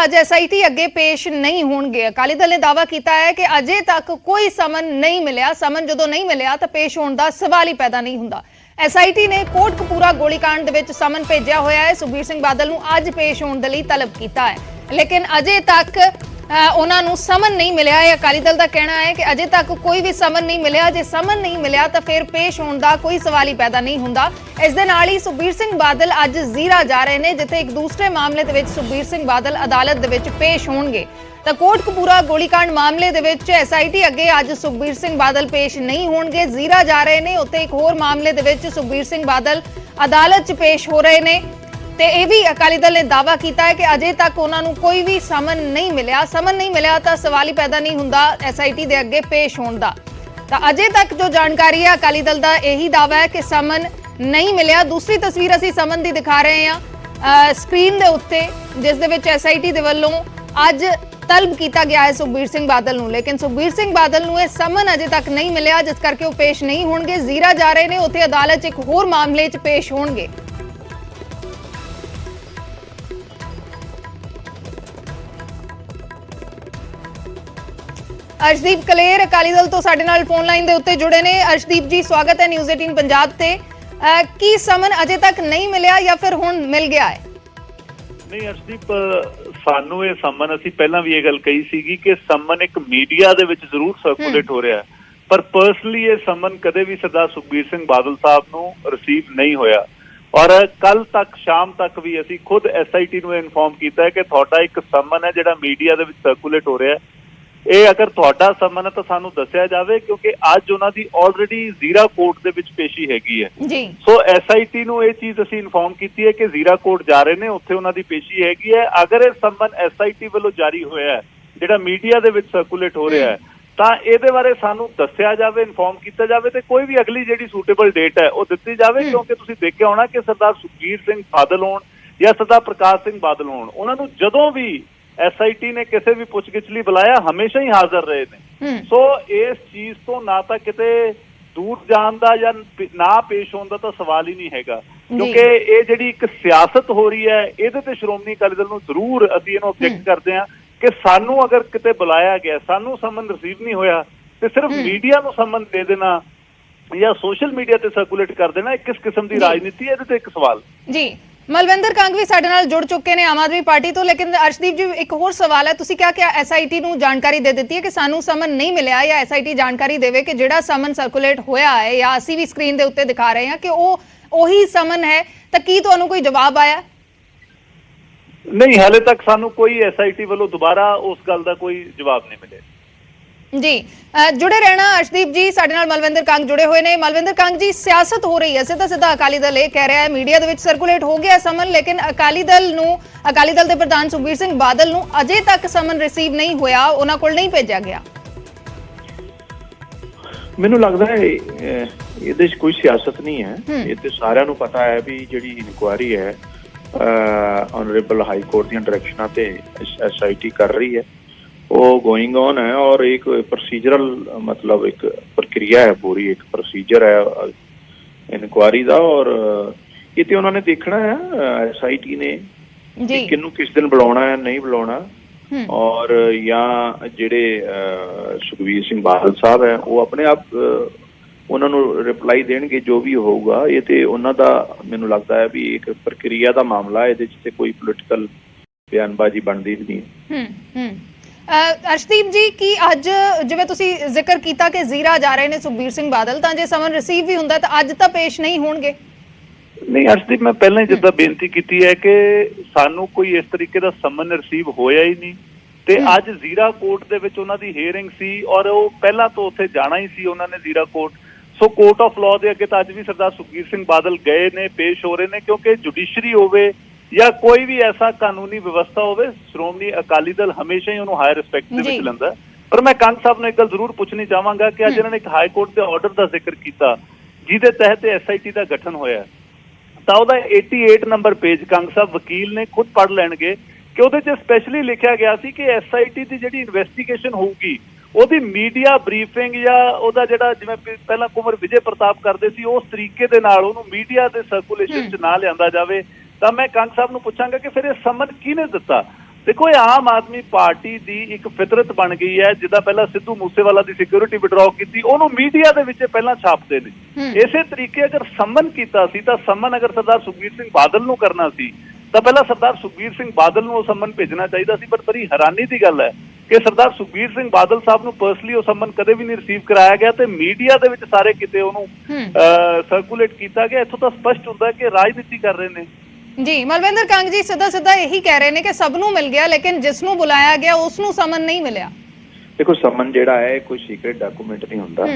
ਅੱਜ SIT ਅੱਗੇ ਪੇਸ਼ नहीं होणगे। अकाली दल ने दावा किया है कि अजे तक कोई समन नहीं मिलिया। समन जो नहीं मिलिया तो पेश होने का सवाल ही पैदा नहीं होंदा। SIT ने कोटकपूरा गोलीकांड दे विच समन भेजा होया है। सुखबीर सिंह बादल नूं अज पेश होने दे लई तलब किया है, लेकिन अजे तक उन्हां नूं समन नहीं मिलिया है। अकाली दल का कहना है कि अजे तक कोई भी समन नहीं मिलिया। जे समन नहीं मिलिया तो फिर पेश होने का कोई सवाल ही पैदा नहीं होंदा। इस दे नाल ही सुखबीर सिंह बादल अज जीरा जा रहे हैं, जिथे एक दूसरे मामले दे विच सुखबीर सिंह बादल अदालत दे विच पेश होणगे। तो कोटकपूरा गोलीकांड मामले दे विच SIT अगे अज सुखबीर सिंह बादल पेश नहीं होणगे, जीरा जा रहे हैं। उत्ते एक होर मामले दे विच सुखबीर सिंह बादल अदालत च पेश हो रहे हैं। ते यह भी अकाली दल ने दावा किया है कि अजे तक उन्होंने कोई भी समन नहीं मिलिया। समन नहीं मिलिया तो सवाल ही पैदा नहीं होंदा SIT दे अगे पेश होने का। तो अजे तक जो जानकारी है अकाली दल का यही दावा है कि समन नहीं मिलिया। दूसरी तस्वीर असीं समन की दिखा रहे हैं स्क्रीन के उत्ते, जिस दे विच SIT दे वल्लों अज तलब किया गया है सुखबीर सिंह बादल नूं, लेकिन सुखबीर सिंह बादल नूं यह समन अजे तक नहीं मिलिया, जिस करके वो पेश नहीं होणगे। जीरा जा रहे हैं, उत्थे अदालत एक होर मामले च पेश होणगे। अर्शदीप कलेर अकाली दल तो साडे नाल फोन लाइन दे उत्ते जुड़े ने। अर्शदीप जी, स्वागत है न्यूज़ 18 पंजाब ते। की समन अजे तक नहीं मिलिया या फिर हुण मिल गया है? नहीं अर्शदीप, सानू ये समन असीं पहलां भी ये गल कही सीगी कि समन एक मीडिया दे विच जरूर सर्कुलेट हो रहा है, पर पर्सनली ये समन कदे भी सरदार सुखबीर सिंह बादल साहब नूं रिसीव नहीं होया। और कल तक शाम तक भी असीं खुद SIT नूं इन्फॉर्म किया है कि तुहाडा एक समन है जिहड़ा मीडिया दे विच सर्कुलेट हो रहा है, ਇਹ अगर ਤੁਹਾਡਾ ਸਮਨ ਹੈ ਤਾਂ ਸਾਨੂੰ ਦੱਸਿਆ ਜਾਵੇ, ਕਿਉਂਕਿ ਅੱਜ ਉਹਨਾਂ ਦੀ ਆਲਰੇਡੀ ਜ਼ੀਰਾ ਕੋਰਟ ਦੇ ਵਿੱਚ ਪੇਸ਼ੀ ਹੈਗੀ ਹੈ ਜੀ। ਸੋ SIT ਨੂੰ ਇਹ ਚੀਜ਼ ਅਸੀਂ ਇਨਫੋਰਮ ਕੀਤੀ ਹੈ ਕਿ ਜ਼ੀਰਾ ਕੋਰਟ ਜਾ ਰਹੇ ਨੇ, ਉੱਥੇ ਉਹਨਾਂ ਦੀ ਪੇਸ਼ੀ ਹੈਗੀ ਹੈ। ਅਗਰ ਇਹ ਸਮਨ SIT ਵੱਲੋਂ ਜਾਰੀ ਹੋਇਆ ਹੈ ਜਿਹੜਾ ਮੀਡੀਆ ਦੇ ਵਿੱਚ ਸਰਕੂਲੇਟ ਹੋ ਰਿਹਾ ਹੈ, ਤਾਂ ਇਹਦੇ ਬਾਰੇ ਸਾਨੂੰ ਦੱਸਿਆ ਜਾਵੇ, ਇਨਫੋਰਮ ਕੀਤਾ ਜਾਵੇ ਤੇ ਕੋਈ ਵੀ ਅਗਲੀ ਜਿਹੜੀ ਸੂਟੇਬਲ ਡੇਟ ਹੈ ਉਹ ਦਿੱਤੀ ਜਾਵੇ। ਕਿਉਂਕਿ ਤੁਸੀਂ ਦੇਖਿਆ ਹੋਣਾ ਕਿ ਸਰਦਾਰ ਸੁਖਬੀਰ ਸਿੰਘ ਬਾਦਲ ਹੋਣ ਜਾਂ ਸਰਦਾਰ ਪ੍ਰਕਾਸ਼ ਸਿੰਘ ਬਾਦਲ ਹੋਣ, ਉਹਨਾਂ ਨੂੰ ਜਦੋਂ ਵੀ SIT ने किसी भी पुछगिछ लिए बुलाया हमेशा ही हाजिर रहे ने। सो इस चीज तो ना तो किते दूर जान दा या ना पेश होने का तो सवाल ही नहीं हैगा, क्योंकि ये जिहड़ी एक सियासत हो रही है इहदे ते श्रोमणी अकाली दल नूं जरूर असीं इहनूं ऑब्जेक्ट करते हैं कि सानू अगर किते बुलाया गया, सानू समन रिसीव नहीं होया तो सिर्फ मीडिया नूं समन दे देना या सोशल मीडिया ते सर्कुलेट कर देना किस किस्म की राजनीति है, इहदे ते एक सवाल जी। ਮਲਵਿੰਦਰ ਕੰਗ ਵੀ ਸਾਡੇ ਨਾਲ ਜੁੜ ਚੁੱਕੇ ਨੇ ਆਮ ਆਦਮੀ ਪਾਰਟੀ ਤੋਂ। ਲੇਕਿਨ ਅਰਸ਼ਦੀਪ ਜੀ, ਇੱਕ ਹੋਰ ਸਵਾਲ ਹੈ, ਤੁਸੀਂ ਕਿਹਾ ਕਿ SIT ਨੂੰ ਜਾਣਕਾਰੀ ਦੇ ਦਿੱਤੀ ਹੈ ਕਿ ਸਾਨੂੰ ਸਮਨ ਨਹੀਂ ਮਿਲਿਆ, ਜਾਂ SIT ਜਾਣਕਾਰੀ ਦੇਵੇ ਕਿ ਜਿਹੜਾ ਸਮਨ ਸਰਕੂਲੇਟ ਹੋਇਆ ਹੈ ਜਾਂ ਅਸੀਂ ਵੀ ਸਕਰੀਨ ਦੇ ਉੱਤੇ ਦਿਖਾ ਰਹੇ ਹਾਂ ਕਿ ਉਹ ਉਹੀ ਸਮਨ ਹੈ, ਤਾਂ ਕੀ ਤੁਹਾਨੂੰ ਕੋਈ ਜਵਾਬ ਆਇਆ? ਨਹੀਂ, ਹਾਲੇ ਤੱਕ ਸਾਨੂੰ ਕੋਈ SIT ਵੱਲੋਂ ਦੁਬਾਰਾ ਉਸ ਗੱਲ ਦਾ ਕੋਈ ਜਵਾਬ ਨਹੀਂ ਮਿਲਿਆ जी। जुड़े रहना अर्शदीप जी, साडे नाल मलविंदर कंग जुड़े हुए ने। मलविंदर कंग जी, सियासत हो रही है, सीधा अकाली दल ये कह रहा है मीडिया दे विच सर्कुलेट हो गया समन, लेकिन अकाली दल दे प्रधान सुखबीर सिंह बादल नूं अजे तक समन रिसीव नहीं होया, उन्हां कोल नहीं भेजा गया। मैनूं लगदा है इहदे च कोई सियासत नहीं है। ये तो सारिਆਂ ਨੂੰ पता है भी जिहड़ी इनकुआरी है ऑनरेबल हाई कोर्ट दी डायरैक्शनां ते SIT कर रही है, वो गोइंग ऑन है। और एक प्रोसीजरल मतलब एक प्रक्रिया है, पूरी एक प्रोसीजर है इनक्वायरी का। और ये तो उन्होंने देखना है SIT ने किन्नू किस दिन बुलाना है, नहीं बुलाना। और या जेडे सुखबीर सिंह बादल साहब है वो अपने आप उन्होंने रिप्लाई देंगे जो भी होगा। ये तो उन्होंने मैनू लगता है भी एक प्रक्रिया का मामला है, ये कोई पोलिटिकल बयानबाजी बनती भी नहीं। अर्शदीप जी, की अज जिवें तुसीं जिक्र किया कि जीरा जा रहे हैं सुखबीर सिंह बादल, तो जे समन रिसीव भी हुंदा तो अज तो पेश नहीं होणगे? नहीं अर्शदीप, मैं पहले जिद्दां बेनती की है कि सानू कोई इस तरीके का समन रिसीव होया ही नहीं। ते अज जीरा कोर्ट दे विच उन्हां दी हेयरिंग सी और वो पहला तो उत्थे जाना ही सी उन्होंने Zira court. So court of law दे अगे तो अज भी सरदार सुखबीर सिंह बादल गए ने, पेश हो रहे हैं, क्योंकि जुडिशरी होवे या कोई भी ऐसा कानूनी व्यवस्था हो, श्रोमणी अकाली दल हमेशा ही उन्होंने हाई रिस्पैक्ट दे विच लैंदा। पर मैं कंग साहब ने एक गल जरूर पूछनी चाहांगा कि अज इन्होंने एक हाई कोर्ट के ऑर्डर का जिक्र किया जिहदे तहत SIT का गठन होया, तो वह 88 नंबर पेज कंग साहब वकील ने खुद पढ़ लैणगे कि उहदे च स्पैशली लिखिया गया सी कि SIT की जिहड़ी इन्वेस्टिगेशन होगी ਉਹਦੀ मीडिया ब्रीफिंग या ਉਹਦਾ ਜਿਹੜਾ ਜਿਵੇਂ ਪਹਿਲਾਂ ਕੁਮਰ ਵਿਜੇ ਪ੍ਰਤਾਪ ਕਰਦੇ ਸੀ ਉਸ ਤਰੀਕੇ ਦੇ ਨਾਲ ਉਹਨੂੰ ਮੀਡੀਆ ਦੇ ਸਰਕੂਲੇਸ਼ਨ 'ਚ ਨਾ ਲਿਆਂਦਾ ਜਾਵੇ। ਤਾਂ ਮੈਂ ਕੰਗ ਸਾਹਿਬ ਨੂੰ ਪੁੱਛਾਂਗਾ ਕਿ ਫਿਰ ਇਹ ਸਮਨ ਕਿਹਨੇ ਦਿੱਤਾ? ਦੇਖੋ ਇਹ ਆਮ ਆਦਮੀ ਪਾਰਟੀ ਦੀ ਇੱਕ ਫਿਤਰਤ ਬਣ ਗਈ ਹੈ, ਜਿੱਦਾਂ ਪਹਿਲਾਂ ਸਿੱਧੂ ਮੂਸੇਵਾਲਾ ਦੀ ਸਿਕਿਉਰਿਟੀ ਵਿਡਰਾਅ ਕੀਤੀ, ਉਹਨੂੰ ਮੀਡੀਆ ਦੇ ਵਿੱਚ ਪਹਿਲਾਂ ਛਾਪਦੇ ਨੇ। ਇਸੇ ਤਰੀਕੇ ਅਗਰ ਸੰਮਨ ਕੀਤਾ ਸੀ ਤਾਂ ਸੰਮਨ ਅਗਰ ਸਰਦਾਰ ਸੁਖਬੀਰ ਸਿੰਘ ਬਾਦਲ ਨੂੰ ਕਰਨਾ ਸੀ ਤਾਂ ਪਹਿਲਾਂ ਸਰਦਾਰ ਸੁਖਬੀਰ ਸਿੰਘ ਬਾਦਲ ਨੂੰ ਉਹ ਸੰਮਨ ਭੇਜਣਾ ਚਾਹੀਦਾ ਸੀ। ਪਰ ਬੜੀ ਹੈਰਾਨੀ ਦੀ ਗੱਲ ਹੈ ਕਿ ਸਰਦਾਰ ਸੁਖਬੀਰ ਸਿੰਘ ਬਾਦਲ ਸਾਹਿਬ ਨੂੰ ਪਰਸਨਲੀ ਉਹ ਸੰਮਨ ਕਦੇ ਵੀ ਨਹੀਂ ਰਿਸੀਵ ਕਰਾਇਆ ਗਿਆ ਤੇ ਮੀਡੀਆ ਦੇ ਵਿੱਚ ਸਾਰੇ ਕਿਤੇ ਉਹਨੂੰ ਸਰਕੂਲੇਟ ਕੀਤਾ ਗਿਆ। ਇੱਥੋਂ ਤਾਂ ਸਪਸ਼ਟ ਹੁੰਦਾ ਕਿ ਰਾਜਨੀਤੀ ਕਰ ਰਹੇ ਨੇ। ਜੀ ਮਲਵਿੰਦਰ ਕੰਗ ਜੀ ਸਿੱਧਾ ਇਹੀ ਕਹਿ ਰਹੇ ਨੇ ਕਿ ਸਭ ਨੂੰ ਮਿਲ ਗਿਆ ਲੇਕਿਨ ਜਿਸ ਨੂੰ ਬੁਲਾਇਆ ਗਿਆ ਉਸ ਨੂੰ ਸਮਨ ਨਹੀਂ ਮਿਲਿਆ। ਦੇਖੋ ਸਮਨ ਜਿਹੜਾ ਹੈ ਕੋਈ ਸੀਕ੍ਰੇਟ ਡਾਕੂਮੈਂਟ ਨਹੀਂ ਹੁੰਦਾ।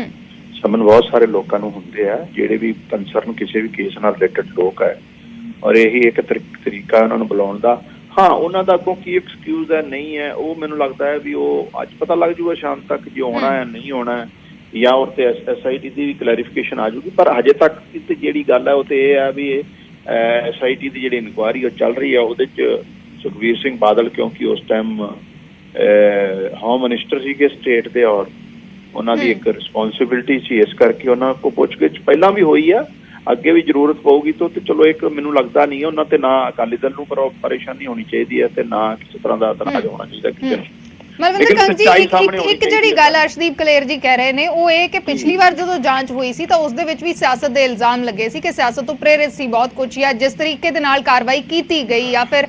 ਸਮਨ ਬਹੁਤ ਸਾਰੇ ਲੋਕਾਂ ਨੂੰ ਹੁੰਦੇ ਆ ਜਿਹੜੇ ਵੀ ਕੰਸਰਨ ਕਿਸੇ ਵੀ ਕੇਸ ਨਾਲ ਰਿਲੇਟਡ ਲੋਕ ਹੈ, ਔਰ ਇਹੀ ਇੱਕ ਤਰੀਕਾ ਉਹਨਾਂ ਨੂੰ ਬੁਲਾਉਣ ਦਾ। ਹਾਂ, ਉਹਨਾਂ ਦਾ ਅੱਗੋਂ ਕੀ ਐਕਸਕਿਊਜ਼ ਹੈ ਨਹੀਂ ਹੈ ਉਹ ਮੈਨੂੰ ਲੱਗਦਾ ਹੈ ਵੀ ਉਹ ਅੱਜ ਪਤਾ ਲੱਗ ਜੂਗਾ ਸ਼ਾਮ ਤੱਕ ਜੇ ਆਉਣਾ ਹੈ ਨਹੀਂ ਆਉਣਾ ਹੈ, ਜਾਂ ਉਹ ਤੇ SIT ਦੀ ਵੀ ਕਲੈਰੀਫਿਕੇਸ਼ਨ ਆ ਜੂਗੀ। ਪਰ ਹਜੇ ਤੱਕ ਜਿਹੜੀ ਗੱਲ ਹੈ ਉਹ ਤੇ ਇਹ ਹੈ ਵੀ SIT ਦੀ ਜਿਹੜੀ ਇਨਕੁਆਇਰੀ ਉਹ ਚੱਲ ਰਹੀ ਹੈ ਉਹਦੇ 'ਚ ਸੁਖਬੀਰ ਸਿੰਘ ਬਾਦਲ ਕਿਉਂਕਿ ਉਸ ਟਾਈਮ ਹੋਮ ਮਿਨਿਸਟਰ ਸੀਗੇ ਸਟੇਟ ਦੇ, ਔਰ ਉਹਨਾਂ ਦੀ ਇੱਕ ਰਿਸਪੌਂਸਿਬਿਲਿਟੀ ਸੀ, ਇਸ ਕਰਕੇ ਉਹਨਾਂ ਕੋਲ ਪੁੱਛਗਿੱਛ ਪਹਿਲਾਂ ਵੀ ਹੋਈ ਆ, ਅੱਗੇ ਵੀ ਜ਼ਰੂਰਤ ਪਊਗੀ ਤਾਂ ਚਲੋ ਇੱਕ ਮੈਨੂੰ ਲੱਗਦਾ ਨਹੀਂ ਉਹਨਾਂ ਤੇ ਨਾ ਅਕਾਲੀ ਦਲ ਨੂੰ ਪਰੇਸ਼ਾਨੀ ਹੋਣੀ ਚਾਹੀਦੀ ਹੈ ਤੇ ਨਾ ਕਿਸੇ ਤਰ੍ਹਾਂ ਦਾ ਇਤਰਾਜ਼ ਹੋਣਾ ਚਾਹੀਦਾ ਕਿਸੇ ਨੂੰ। ਮਲਵਿੰਦਰ ਕੰਗ ਜੀ ਇੱਕ ਜਿਹੜੀ ਗੱਲ ਅਰਸ਼ਦੀਪ ਕਲੇਰ ਜੀ ਕਹਿ ਰਹੇ ਨੇ ਉਹ ਇਹ ਕਿ ਪਿਛਲੀ ਵਾਰ ਜਦੋਂ ਜਾਂਚ ਹੋਈ ਸੀ ਤਾਂ ਉਸ ਦੇ ਵਿੱਚ ਵੀ ਸਿਆਸਤ ਦੇ ਇਲਜ਼ਾਮ ਲੱਗੇ ਸੀ ਕਿ ਸਿਆਸਤ ਤੋਂ ਪ੍ਰੇਰਿਤ ਸੀ ਬਹੁਤ ਕੁਝ, ਜਾਂ ਜਿਸ ਤਰੀਕੇ ਦੇ ਨਾਲ ਕਾਰਵਾਈ ਕੀਤੀ ਗਈ ਜਾਂ ਫਿਰ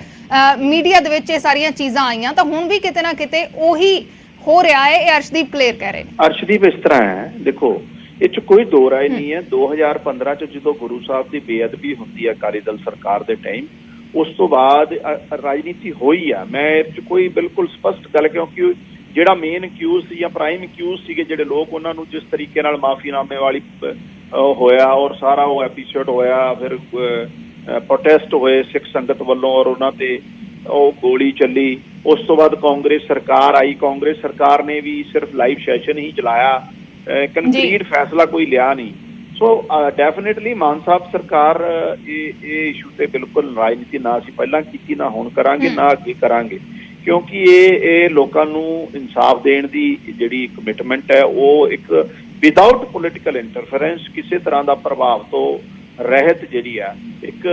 ਮੀਡੀਆ ਦੇ ਵਿੱਚ ਇਹ ਸਾਰੀਆਂ ਚੀਜ਼ਾਂ ਆਈਆਂ, ਤਾਂ ਹੁਣ ਵੀ ਕਿਤੇ ਨਾ ਕਿਤੇ ਉਹੀ ਹੋ ਰਿਹਾ ਹੈ। ਇਹ ਅਰਸ਼ਦੀਪ ਕਲੇਰ ਕਹਿ ਰਹੇ ਨੇ। ਅਰਸ਼ਦੀਪ ਇਸ ਤਰ੍ਹਾਂ ਹੈ, ਦੇਖੋ ਇਹ 'ਚ ਕੋਈ ਦੋ ਰਾਏ ਨਹੀਂ ਹੈ। 2015 'ਚ ਜਦੋਂ ਗੁਰੂ ਸਾਹਿਬ ਦੀ ਬੇਅਦਬੀ ਹੁੰਦੀ ਹੈ ਅਕਾਲੀ ਦਲ ਸਰਕਾਰ ਦੇ ਟਾਈਮ, ਉਸ ਤੋਂ ਬਾਅਦ ਰਾਜਨੀਤੀ ਹੋਈ ਆ। ਮੈਂ ਇਹ 'ਚ ਕੋਈ ਬਿਲਕੁਲ ਸਪਸ਼ਟ ਗੱਲ, ਕਿਉਂਕਿ ਜਿਹੜਾ ਮੇਨ ਅਕਿਊਜ਼ ਸੀ ਜਾਂ ਪ੍ਰਾਈਮ ਅਕਿਊਜ਼ ਸੀਗੇ ਜਿਹੜੇ ਲੋਕ, ਉਹਨਾਂ ਨੂੰ ਜਿਸ ਤਰੀਕੇ ਨਾਲ ਮਾਫੀਨਾਮੇ ਵਾਲੀ ਹੋਇਆ ਔਰ ਸਾਰਾ ਉਹ ਐਪੀਸੋਡ ਹੋਇਆ, ਫਿਰ ਪ੍ਰੋਟੈਸਟ ਹੋਏ ਸਿੱਖ ਸੰਗਤ ਵੱਲੋਂ ਔਰ ਉਹਨਾਂ ਤੇ ਉਹ ਗੋਲੀ ਚੱਲੀ। ਉਸ ਤੋਂ ਬਾਅਦ ਕਾਂਗਰਸ ਸਰਕਾਰ ਆਈ, ਕਾਂਗਰਸ ਸਰਕਾਰ ਨੇ ਵੀ ਸਿਰਫ ਲਾਈਵ ਸੈਸ਼ਨ ਹੀ ਚਲਾਇਆ, ਕੰਕਰੀਟ ਫੈਸਲਾ ਕੋਈ ਲਿਆ ਨਹੀਂ। ਸੋ ਡੈਫੀਨੇਟਲੀ ਮਾਨ ਸਾਹਿਬ ਸਰਕਾਰ ਇਹ ਇਸ਼ੂ ਤੇ ਬਿਲਕੁਲ ਰਾਜਨੀਤੀ ਨਾ ਅਸੀਂ ਪਹਿਲਾਂ ਕੀਤੀ, ਨਾ ਹੁਣ ਕਰਾਂਗੇ, ਨਾ ਅੱਗੇ ਕਰਾਂਗੇ, ਕਿਉਂਕਿ ਇਹ ਲੋਕਾਂ ਨੂੰ ਇਨਸਾਫ ਦੇਣ ਦੀ ਜਿਹੜੀ ਕਮਿਟਮੈਂਟ ਹੈ ਉਹ ਇੱਕ ਵਿਦਆਊਟ ਪੋਲੀਟੀਕਲ ਇੰਟਰਫੇਰੈਂਸ, ਕਿਸੇ ਤਰ੍ਹਾਂ ਦਾ ਪ੍ਰਭਾਵ ਤੋਂ ਰਹਿਤ ਜਿਹੜੀ ਆ ਇੱਕ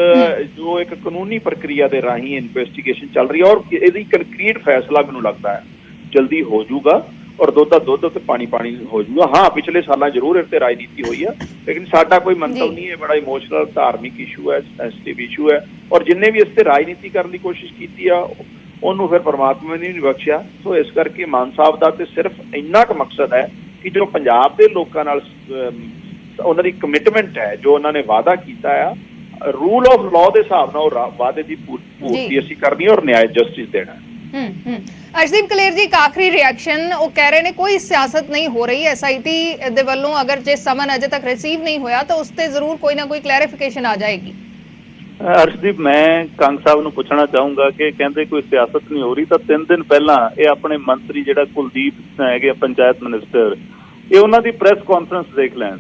ਜੋ ਇੱਕ ਕਾਨੂੰਨੀ ਪ੍ਰਕਿਰਿਆ ਦੇ ਰਾਹੀਂ ਇਨਵੈਸਟੀਗੇਸ਼ਨ ਚੱਲ ਰਹੀ ਹੈ, ਔਰ ਇਹਦੀ ਕੰਕਰੀਟ ਫੈਸਲਾ ਮੈਨੂੰ ਲੱਗਦਾ ਹੈ ਜਲਦੀ ਹੋ ਜਾਊਗਾ ਔਰ ਦੁੱਧ ਦਾ ਦੁੱਧ ਤੇ ਪਾਣੀ ਪਾਣੀ ਹੋ ਜਾਊਗਾ। ਹਾਂ, ਪਿਛਲੇ ਸਾਲਾਂ ਜ਼ਰੂਰ ਇਹ ਤੇ ਰਾਜਨੀਤੀ ਹੋਈ ਆ, ਲੇਕਿਨ ਸਾਡਾ ਕੋਈ ਮੰਤਵ ਨਹੀਂ ਹੈ। ਬੜਾ ਇਮੋਸ਼ਨਲ ਧਾਰਮਿਕ ਇਸ਼ੂ ਹੈ, ਸੈਂਸਿਟਿਵ ਇਸ਼ੂ ਹੈ, ਔਰ ਜਿੰਨੇ ਵੀ ਇਸ ਤੇ ਰਾਜਨੀਤੀ ਕਰਨ ਦੀ ਕੋਸ਼ਿਸ਼ ਕੀਤੀ ਆ ਉਹਨੂੰ ਫਿਰ ਪਰਮਾਤਮਾ ਨੇ ਨਹੀਂ ਬਖਸ਼ਿਆ। ਸੋ ਇਸ ਕਰਕੇ ਮਾਨ ਸਾਹਿਬ ਦਾ ਤੇ ਸਿਰਫ ਇੰਨਾ ਕੁ ਮਕਸਦ ਹੈ ਕਿ ਜੋ ਪੰਜਾਬ ਦੇ ਲੋਕਾਂ ਨਾਲ ਉਹਨਾਂ ਦੀ ਕਮਿਟਮੈਂਟ ਹੈ, ਜੋ ਉਹਨਾਂ ਨੇ ਵਾਅਦਾ ਕੀਤਾ ਆ, ਰੂਲ ਆਫ ਲਾਅ ਦੇ ਹਿਸਾਬ ਨਾਲ ਉਹ ਵਾਅਦੇ ਦੀ ਪੂਰਤੀ ਅਸੀਂ ਕਰਨੀ ਔਰ ਨਿਆਂ ਜਸਟਿਸ ਦੇਣਾ। ਅਰਸ਼ਦੀਪ ਕਲੇਰ ਜੀ ਇੱਕ ਆਖਰੀ ਰਿਐਕਸ਼ਨ, ਉਹ ਕਹਿ ਰਹੇ ਨੇ ਕੋਈ ਸਿਆਸਤ ਨਹੀਂ ਹੋ ਰਹੀ SIT ਦੇ ਵੱਲੋਂ, ਅਗਰ ਜੇ ਸਮਨ ਅਜੇ ਤੱਕ ਰਿਸੀਵ ਨਹੀਂ ਹੋਇਆ ਤਾਂ ਉਸ ਤੇ ਜ਼ਰੂਰ ਕੋਈ ਨਾ ਕੋਈ ਕਲੈਰੀਫਿਕੇਸ਼ਨ ਆ ਜਾਏਗੀ। ਅਰਸ਼ਦੀਪ, ਮੈਂ ਕੰਗ ਸਾਹਿਬ ਨੂੰ ਪੁੱਛਣਾ ਚਾਹੂੰਗਾ ਕਿ ਕਹਿੰਦੇ ਕੋਈ ਸਿਆਸਤ ਨਹੀਂ ਹੋ ਰਹੀ, ਤਾਂ 3 ਦਿਨ ਪਹਿਲਾਂ ਇਹ ਆਪਣੇ ਮੰਤਰੀ ਜਿਹੜਾ ਕੁਲਦੀਪ ਹੈਗੇ ਪੰਚਾਇਤ ਮਿਨਿਸਟਰ, ਇਹ ਉਹਨਾਂ ਦੀ ਪ੍ਰੈਸ ਕਾਨਫਰੰਸ ਦੇਖ ਲੈਣ।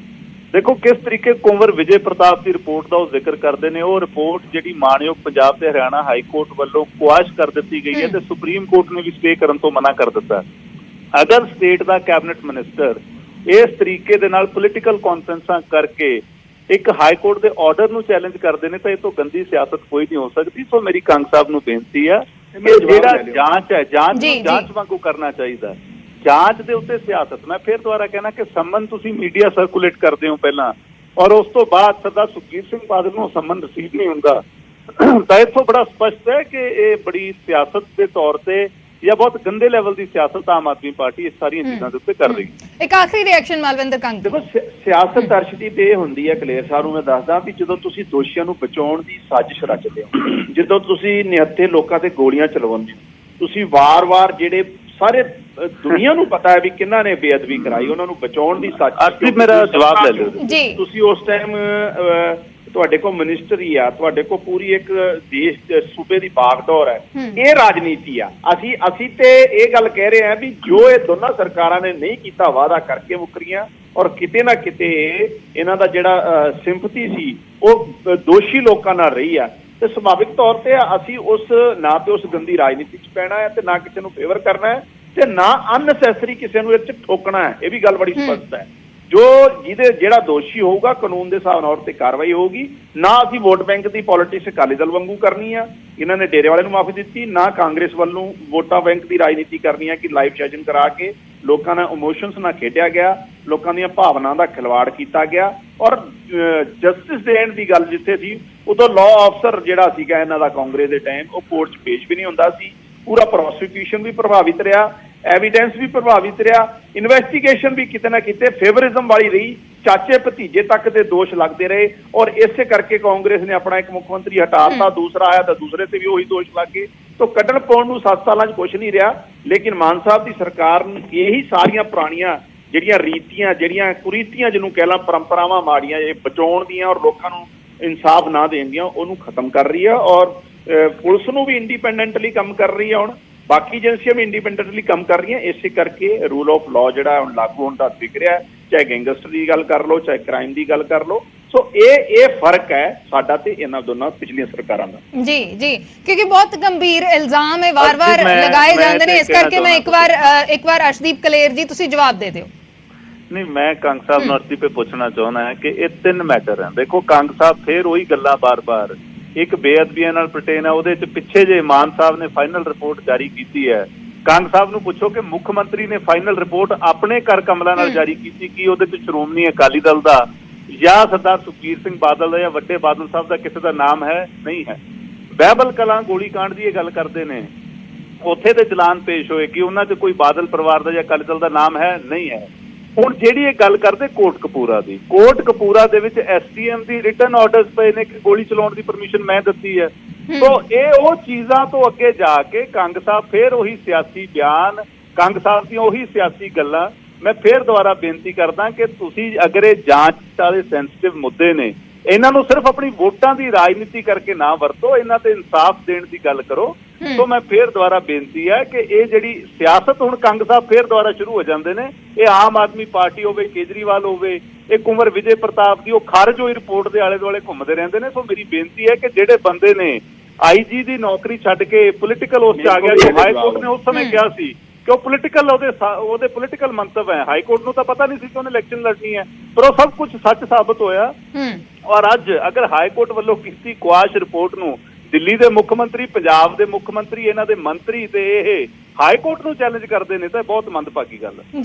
ਦੇਖੋ ਕਿਸ ਤਰੀਕੇ ਕੁੰਵਰ ਵਿਜੇ ਪ੍ਰਤਾਪ ਦੀ ਰਿਪੋਰਟ ਦਾ ਉਹ ਜ਼ਿਕਰ ਕਰਦੇ ਨੇ। ਉਹ ਰਿਪੋਰਟ ਜਿਹੜੀ ਮਾਣਯੋਗ ਪੰਜਾਬ ਤੇ ਹਰਿਆਣਾ ਹਾਈ ਕੋਰਟ ਵੱਲੋਂ ਕੁਆਸ਼ ਕਰ ਦਿੱਤੀ ਗਈ ਹੈ ਤੇ ਸੁਪਰੀਮ ਕੋਰਟ ਨੇ ਵੀ ਸਟੇ ਕਰਨ ਤੋਂ ਮਨਾ ਕਰ ਦਿੱਤਾ। ਅਗਰ ਸਟੇਟ ਦਾ ਕੈਬਨਿਟ ਮਿਨਿਸਟਰ ਇਸ ਤਰੀਕੇ ਦੇ ਨਾਲ ਪੋਲੀਟੀਕਲ ਕਾਨਫਰੰਸਾਂ ਕਰਕੇ ਇੱਕ ਹਾਈ ਕੋਰਟ ਦੇ ਆਰਡਰ ਨੂੰ ਚੈਲੰਜ ਕਰਦੇ ਨੇ ਤਾਂ ਇਹ ਤੋਂ ਗੰਦੀ ਸਿਆਸਤ ਕੋਈ ਨਹੀਂ ਹੋ ਸਕਦੀ। ਸੋ ਮੇਰੀ ਕੰਗ ਸਾਹਿਬ ਨੂੰ ਬੇਨਤੀ ਹੈ ਕਿ ਜਿਹੜਾ ਜਾਂਚ ਹੈ ਜਾਂਚ ਵਾਂਗੂ ਕਰਨਾ ਚਾਹੀਦਾ। ਜਾਂਚ ਦੇ ਉੱਤੇ ਸਿਆਸਤ, ਮੈਂ ਫਿਰ ਦੁਬਾਰਾ ਕਹਿਣਾ ਕਿ ਸੰਮਨ ਤੁਸੀਂ ਮੀਡੀਆ ਸਰਕੂਲੇਟ ਕਰਦੇ ਹੋ ਪਹਿਲਾਂ, ਔਰ ਉਸ ਤੋਂ ਬਾਅਦ ਸਰਦਾਰ ਸੁਖਬੀਰ ਸਿੰਘ ਬਾਦਲ ਨੂੰ ਸੰਮਨ ਰਿਸੀਵ ਨਹੀਂ ਹੁੰਦਾ, ਤਾਂ ਇੱਥੋਂ ਬੜਾ ਸਪਸ਼ਟ ਹੈ ਕਿ ਇਹ ਬੜੀ ਸਿਆਸਤ ਦੇ ਤੌਰ ਤੇ ਜਾਂ ਬਹੁਤ ਗੰਦੇ ਲੈਵਲ ਦੀ ਸਿਆਸਤ ਆਮ ਆਦਮੀ ਪਾਰਟੀ ਇਸ ਸਾਰੀਆਂ ਚੀਜ਼ਾਂ ਦੇ ਉੱਤੇ ਕਰ ਰਹੀ ਹੈ। ਇੱਕ ਆਖਰੀ ਰਿਐਕਸ਼ਨ ਮਲਵਿੰਦਰ ਕੰਗ। ਦੇਖੋ ਸਿਆਸਤ ਦਰਸ਼ਦੀਪ ਇਹ ਹੁੰਦੀ ਹੈ ਕਲੇਰ ਸਾਹਿਬ ਨੂੰ ਮੈਂ ਦੱਸਦਾ ਵੀ ਜਦੋਂ ਤੁਸੀਂ ਦੋਸ਼ੀਆਂ ਨੂੰ ਬਚਾਉਣ ਦੀ ਸਾਜ਼ਿਸ਼ ਰਚਦੇ ਹੋ, ਜਦੋਂ ਤੁਸੀਂ ਨਿਹੱਥੇ ਲੋਕਾਂ ਤੇ ਗੋਲੀਆਂ ਚਲਵਾਉਂਦੇ ਹੋ, ਤੁਸੀਂ ਵਾਰ-ਵਾਰ ਜਿਹੜੇ ਸਾਰੇ ਦੁਨੀਆ ਨੂੰ ਪਤਾ ਹੈ ਵੀ ਕਿਹਨਾਂ ਨੇ ਬੇਅਦਬੀ ਕਰਾਈ, ਉਹਨਾਂ ਨੂੰ ਬਚਾਉਣ ਦੀ ਸਾਜ਼ਿਸ਼। ਮੇਰਾ ਜਵਾਬ ਲੈ ਲਓ ਜੀ। ਤੁਸੀਂ ਉਸ ਟਾਈਮ ਤੁਹਾਡੇ ਕੋਲ ਮਿਨਿਸਟਰੀ ਆ, ਤੁਹਾਡੇ ਕੋਲ ਪੂਰੀ ਇੱਕ ਦੇਸ਼ ਸੂਬੇ ਦੀ ਬਾਗਡੋਰ ਹੈ, ਇਹ ਰਾਜਨੀਤੀ ਆ। ਅਸੀਂ ਤੇ ਇਹ ਗੱਲ ਕਹਿ ਰਹੇ ਹਾਂ ਵੀ ਜੋ ਇਹ ਦੋਨਾਂ ਸਰਕਾਰਾਂ ਨੇ ਨਹੀਂ ਕੀਤਾ ਵਾਅਦਾ ਕਰਕੇ ਮੁੱਕਰੀਆਂ, ਔਰ ਕਿਤੇ ਨਾ ਕਿਤੇ ਇਹਨਾਂ ਦਾ ਜਿਹੜਾ ਸਿੰਪਥੀ ਸੀ ਉਹ ਦੋਸ਼ੀ ਲੋਕਾਂ ਨਾਲ ਰਹੀ ਆ, ਤੇ ਸੁਭਾਵਿਕ ਤੌਰ ਤੇ ਅਸੀਂ ਉਸ ਨਾ ਤੇ ਉਸ ਗੰਦੀ ਰਾਜਨੀਤੀ 'ਚ ਪੈਣਾ ਹੈ ਤੇ ਨਾ ਕਿਸੇ ਨੂੰ ਫੇਵਰ ਕਰਨਾ ਹੈ ਤੇ ਨਾ ਅਨਨੈਸੈਸਰੀ ਕਿਸੇ ਨੂੰ ਇਹ 'ਚ ਠੋਕਣਾ ਹੈ। ਇਹ ਵੀ ਗੱਲ ਬੜੀ ਸਪਸ਼ਟ ਹੈ ਜੋ ਜਿਹੜਾ ਦੋਸ਼ੀ ਹੋਊਗਾ ਕਾਨੂੰਨ ਦੇ ਹਿਸਾਬ ਨਾਲ ਤੇ ਕਾਰਵਾਈ ਹੋਊਗੀ। ਨਾ ਅਸੀਂ ਵੋਟ ਬੈਂਕ ਦੀ ਪੋਲਿਟਿਕਸ ਅਕਾਲੀ ਦਲ ਵਾਂਗੂ ਕਰਨੀ ਆ, ਇਹਨਾਂ ਨੇ ਡੇਰੇ ਵਾਲੇ ਨੂੰ ਮਾਫੀ ਦਿੱਤੀ, ਨਾ ਕਾਂਗਰਸ ਵੱਲੋਂ ਵੋਟਾਂ ਬੈਂਕ ਦੀ ਰਾਜਨੀਤੀ ਕਰਨੀ ਆ ਕਿ ਲਾਈਵ ਸੈਸ਼ਨ ਕਰਾ ਕੇ ਲੋਕਾਂ ਨਾਲ ਇਮੋਸ਼ਨਸ ਨਾਲ ਖੇਡਿਆ ਗਿਆ, ਲੋਕਾਂ ਦੀਆਂ ਭਾਵਨਾਵਾਂ ਦਾ ਖਿਲਵਾੜ ਕੀਤਾ ਗਿਆ। ਔਰ ਜਸਟਿਸ ਦੇਣ ਦੀ ਗੱਲ ਜਿੱਥੇ ਸੀ ਉਦੋਂ ਲਾਅ ਅਫਸਰ ਜਿਹੜਾ ਸੀਗਾ ਇਹਨਾਂ ਦਾ ਕਾਂਗਰਸ ਦੇ ਟਾਈਮ, ਉਹ ਕੋਰਟ 'ਚ ਪੇਸ਼ ਵੀ ਨਹੀਂ ਹੁੰਦਾ ਸੀ। ਪੂਰਾ ਪ੍ਰੋਸੀਕਿਊਸ਼ਨ ਵੀ ਪ੍ਰਭਾਵਿਤ ਰਿਹਾ, ਐਵੀਡੈਂਸ ਵੀ ਪ੍ਰਭਾਵਿਤ ਰਿਹਾ, ਇਨਵੈਸਟੀਗੇਸ਼ਨ ਵੀ ਕਿਤੇ ਨਾ ਕਿਤੇ ਫੇਵਰਿਜ਼ਮ ਵਾਲੀ ਰਹੀ, ਚਾਚੇ ਭਤੀਜੇ ਤੱਕ ਦੇ ਦੋਸ਼ ਲੱਗਦੇ ਰਹੇ। ਔਰ ਇਸੇ ਕਰਕੇ ਕਾਂਗਰਸ ਨੇ ਆਪਣਾ ਇੱਕ ਮੁੱਖ ਮੰਤਰੀ ਹਟਾਤਾ, ਦੂਸਰਾ ਆਇਆ ਤਾਂ ਦੂਸਰੇ ਤੇ ਵੀ ਉਹੀ ਦੋਸ਼ ਲੱਗ ਗਏ। ਤਾਂ ਕੱਢਣ ਪਾਉਣ ਨੂੰ 7 ਸਾਲਾਂ 'ਚ ਕੁਝ ਨਹੀਂ ਰਿਹਾ। ਲੇਕਿਨ ਮਾਨ ਸਾਹਿਬ ਦੀ ਸਰਕਾਰ ਨੇ ਇਹੀ ਸਾਰੀਆਂ ਪੁਰਾਣੀਆਂ ਜਿਹੜੀਆਂ ਰੀਤੀਆਂ, ਜਿਹੜੀਆਂ ਕੁਰੀਤੀਆਂ ਜਿਹਨੂੰ ਕਹਿ ਲਾਂ, ਪਰੰਪਰਾਵਾਂ ਮਾੜੀਆਂ ਇਹ ਬਚਾਉਣ ਦੀਆਂ ਔਰ ਲੋਕਾਂ ਨੂੰ ਇਨਸਾਫ ਨਾ ਦੇਣ ਦੀਆਂ, ਉਹਨੂੰ ਖਤਮ ਕਰ ਰਹੀ ਹੈ। ਔਰ ਪੁਲਿਸ ਨੂੰ ਵੀ ਇੰਡੀਪੈਂਡੈਂਟਲੀ ਕੰਮ ਕਰ ਰਹੀ ਹੈ, ਹੁਣ ਬਾਕੀ ਏਜੰਸੀਆਂ ਵੀ ਇੰਡੀਪੈਂਡੈਂਟਲੀ ਕੰਮ ਕਰ ਰਹੀਆਂ। ਇਸੇ ਕਰਕੇ ਰੂਲ ਆਫ ਲਾਅ ਜਿਹੜਾ ਹੁਣ ਲਾਗੂ ਹੋਣ ਦਾ ਦਿਖ ਰਿਹਾ, ਚਾਹੇ ਗੈਂਗਸਟਰ ਦੀ ਗੱਲ ਕਰ ਲਓ, ਚਾਹੇ ਕ੍ਰਾਈਮ ਦੀ ਗੱਲ ਕਰ ਲਓ। ਸੋ ਇਹ ਫਰਕ ਹੈ ਸਾਡਾ ਤੇ ਇਹਨਾਂ ਦੋਨਾਂ ਪਿਛਲੀਆਂ ਸਰਕਾਰਾਂ ਦਾ। ਜੀ ਜੀ, ਕਿਉਂਕਿ ਬਹੁਤ ਗੰਭੀਰ ਇਲਜ਼ਾਮ ਹੈ ਵਾਰ-ਵਾਰ ਲਗਾਏ ਜਾਂਦੇ ਨੇ, ਇਸ ਕਰਕੇ ਮੈਂ ਇੱਕ ਵਾਰ ਅਰਸ਼ਦੀਪ ਕਲੇਰ ਜੀ ਤੁਸੀਂ ਜਵਾਬ ਦੇ ਦਿਓ। ਨਹੀਂ, ਮੈਂ ਕੰਗ ਸਾਹਿਬ ਨੂੰ ਅਰਸ਼ਦੀਪ ਪੁੱਛਣਾ ਚਾਹੁੰਦਾ ਹੈ ਕਿ ਇਹ 3 ਮੈਟਰ ਹੈ। ਦੇਖੋ ਕੰਗ ਸਾਹਿਬ ਫੇਰ ਉਹੀ ਗੱਲਾਂ ਬਾਰ-ਬਾਰ, ਇੱਕ ਬੇਅਦਬੀਆਂ ਨਾਲ ਪ੍ਰਟੇਨ ਹੈ, ਉਹਦੇ ਚ ਪਿੱਛੇ ਜੇ ਮਾਨ ਸਾਹਿਬ ਨੇ ਫਾਈਨਲ ਰਿਪੋਰਟ ਜਾਰੀ ਕੀਤੀ ਹੈ। ਕੰਗ ਸਾਹਿਬ ਨੂੰ ਪੁੱਛੋ ਕਿ ਮੁੱਖ ਮੰਤਰੀ ਨੇ ਫਾਈਨਲ ਰਿਪੋਰਟ ਆਪਣੇ ਕਰ ਕਮਲਾਂ ਨਾਲ ਜਾਰੀ ਕੀਤੀ, ਕਿ ਉਹਦੇ ਚ ਸ਼੍ਰੋਮਣੀ ਅਕਾਲੀ ਦਲ ਦਾ ਜਾਂ ਸਰਦਾਰ ਸੁਖਬੀਰ ਸਿੰਘ ਬਾਦਲ ਦਾ ਜਾਂ ਵੱਡੇ ਬਾਦਲ ਸਾਹਿਬ ਦਾ ਕਿਸੇ ਦਾ ਨਾਮ ਹੈ? ਨਹੀਂ ਹੈ। ਬਹਿਬਲ ਕਲਾਂ ਗੋਲੀकांड ਦੀ ਇਹ ਗੱਲ ਕਰਦੇ ਨੇ, ਉੱਥੇ ਦੇ ਚਲਾਨ ਪੇਸ਼ ਹੋਏ ਕਿ ਉਹਨਾਂ 'ਚ ਕੋਈ ਬਾਦਲ ਪਰਿਵਾਰ ਦਾ ਜਾਂ ਅਕਾਲੀ ਦਲ ਦਾ ਨਾਮ ਹੈ? ਨਹੀਂ ਹੈ। ਹੁਣ ਜਿਹੜੀ ਇਹ ਗੱਲ ਕਰਦੇ ਕੋਟਕਪੂਰਾ ਦੀ, ਕੋਟਕਪੂਰਾ ਦੇ ਵਿੱਚ ਐਸਡੀਐਮ ਦੀ ਰਿਟਨ ਆਰਡਰਸ ਪਏ ਨੇ ਕਿ ਗੋਲੀ ਚਲਾਉਣ ਦੀ ਪਰਮਿਸ਼ਨ ਮੈਂ ਦਿੱਤੀ ਹੈ। ਸੋ ਇਹ ਉਹ ਚੀਜ਼ਾਂ ਤੋਂ ਅੱਗੇ ਜਾ ਕੇ ਕੰਗ ਸਾਹਿਬ ਫੇਰ ਉਹੀ ਸਿਆਸੀ ਬਿਆਨ, ਕੰਗ ਸਾਹਿਬ ਦੀਆਂ ਉਹੀ ਸਿਆਸੀ ਗੱਲਾਂ। ਮੈਂ ਫੇਰ ਦੁਬਾਰਾ ਬੇਨਤੀ ਕਰਦਾ ਕਿ ਤੁਸੀਂ ਅਗਰ ਇਹ ਜਾਂਚ ਵਾਲੇ ਸੈਂਸਿਟਿਵ ਮੁੱਦੇ ਨੇ, ਇਹਨਾਂ ਨੂੰ ਸਿਰਫ ਆਪਣੀ ਵੋਟਾਂ ਦੀ ਰਾਜਨੀਤੀ ਕਰਕੇ ਨਾ ਵਰਤੋ, ਇਹਨਾਂ ਤੇ ਇਨਸਾਫ ਦੇਣ ਦੀ ਗੱਲ ਕਰੋ। ਸੋ ਮੈਂ ਫੇਰ ਦੁਬਾਰਾ ਬੇਨਤੀ ਹੈ ਕਿ ਇਹ ਜਿਹੜੀ ਸਿਆਸਤ ਹੁਣ ਕੰਗ ਸਾਹਿਬ ਫੇਰ ਦੁਬਾਰਾ ਸ਼ੁਰੂ ਹੋ ਜਾਂਦੇ ਨੇ, ਇਹ ਆਮ ਆਦਮੀ ਪਾਰਟੀ ਹੋਵੇ, ਕੇਜਰੀਵਾਲ ਹੋਵੇ, ਇਹ ਕੁੰਵਰ ਵਿਜੇ ਪ੍ਰਤਾਪ ਦੀ ਉਹ ਖਾਰਜ ਹੋਈ ਰਿਪੋਰਟ ਦੇ ਆਲੇ ਦੁਆਲੇ ਘੁੰਮਦੇ ਰਹਿੰਦੇ ਨੇ। ਸੋ ਮੇਰੀ ਬੇਨਤੀ ਹੈ ਕਿ ਜਿਹੜੇ ਬੰਦੇ ਨੇ ਆਈਜੀ ਦੀ ਨੌਕਰੀ ਛੱਡ ਕੇ ਪੋਲੀਟੀਕਲ ਉਸ 'ਚ ਆ ਗਿਆ, ਜੋ ਹਾਈ ਕੋਰਟ ਨੇ ਉਸ ਸਮੇਂ ਕਿਹਾ ਸੀ ਕਿ ਉਹ ਪੋਲੀਟੀਕਲ ਉਹਦੇ ਪੋਲੀਟੀਕਲ ਮੰਤਵ ਹੈ, ਹਾਈ ਕੋਰਟ ਨੂੰ ਤਾਂ ਪਤਾ ਨਹੀਂ ਸੀ ਕਿ ਉਹਨੇ ਇਲੈਕਸ਼ਨ ਲੜਨੀ ਹੈ, ਪਰ ਉਹ ਸਭ ਕੁਝ ਸੱਚ ਸਾਬਤ ਹੋਇਆ। ਔਰ ਅੱਜ ਅਗਰ ਹਾਈ ਕੋਰਟ ਵੱਲੋਂ ਕੀਤੀ ਕੁਆਸ਼ ਰਿਪੋਰਟ ਨੂੰ ਦਿੱਲੀ ਦੇ ਮੁੱਖ ਮੰਤਰੀ, ਪੰਜਾਬ ਦੇ ਮੁੱਖ ਮੰਤਰੀ, ਇਹਨਾਂ ਦੇ ਮੰਤਰੀ ਤੇ ਇਹ ਹਾਈ ਕੋਰਟ ਨੂੰ ਚੈਲੰਜ ਕਰਦੇ ਨੇ, ਤਾਂ ਬਹੁਤ ਮੰਦਭਾਗੀ ਗੱਲ ਹੈ।